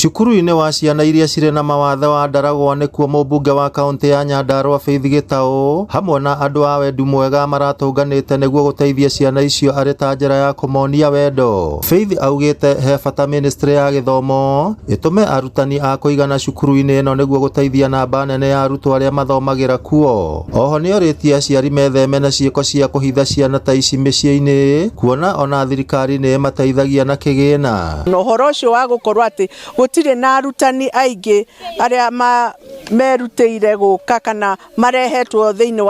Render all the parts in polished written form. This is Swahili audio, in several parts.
Cukuru-inĩ wa ciana iria cirĩ na mawathe wa Ndaragwa nĩkuo mũmbunge wa kaunti ya Nyandarua Faith Gĩtaũ hamwe na andũ a wendi mwega maratũnganĩte nĩguo gũteithia ciana icio arĩ ta njĩra ya kũmonia wendo. Faith augĩte he bata ministry ya gĩthomo ĩtũme arutani a kũigana cukuru-inĩ ĩno nĩguo gũteithia namba nene ya arutwo arĩa mathomagĩra kuo. Oho nĩorĩtie aciari metheme na ciĩko cia kũhitha ciana ta ici mĩciĩ-inĩ kuona ona thirikari nĩ ĩmateithagia na kĩgĩna. Ũhoro ũcio wa gũkorwo atĩ gũtirĩ na arutani aingĩ arĩa merutĩire gũka kana marehetwo thĩinĩ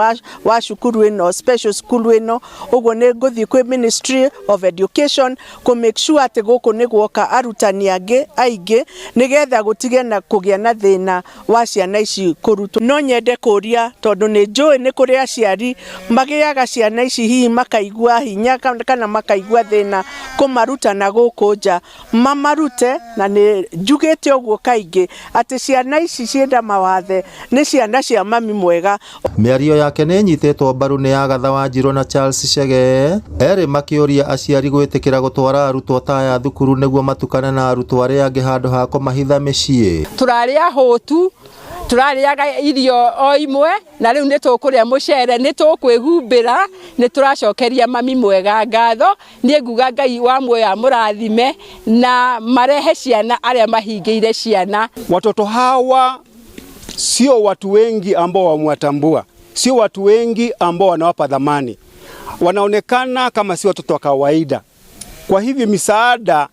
wa cukuru ĩno, special school ĩno. Ũguo nĩ ngũthiĩ kwĩ Ministry of Education kũ make sure atĩ gũkũ nĩ guoka arutani angĩ aingĩ nĩgetha gũtige na kũgĩa na thĩna wa ciana ici kũrutwo. No nyende kũria tondũ nĩ njũĩ nĩ kũrĩ aciari magĩaga ciana ici hihi makaigua hinya kana makaigua thĩna kũmaruta na gũkũ nja, mamarute. Na nĩ njugĩte ũguo kaingĩ atĩ ciana ici ciĩna mawathe nĩ ciana cia mami mwega. Mĩario yake nĩ nyitĩtwo mbaru nĩ Agatha Wanjirũ na Charles Chege erĩ makĩũria aciari gwĩtĩkĩra gũtwara arutwo taya thukuru nĩguo matukane na arutwo arĩa angĩ handũ ha kũmahitha mĩciĩ. Tũrarĩa hũtu, tũrarĩaga irio o imwe na rĩu nĩ tũkũrĩa mũcere, nĩ tũkwĩhumbĩra, nĩ tũracokeria mami mwega ngatho. Niĩ nguga Ngai wa muoyo amũrathime na marehe ciana arĩa mahingĩire ciana. Watoto hawa sio watu wengi ambao wamwatambua, sio watu wengi ambao wanawapa dhamani, wanaonekana kama si watoto wa kawaida. Kwa hivyo misaada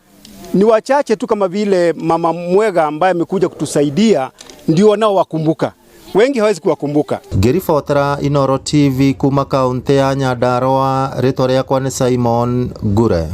ni wachache tu, kama vile mama mwega ambaye amekuja kutusaidia ndio wanaowakumbuka, wengi hawezi kuwakumbuka. Ngĩribotera Inooro TV kuma kaunti ya Nyandarua, rĩtwa rĩakwa nĩ Simon Ngure.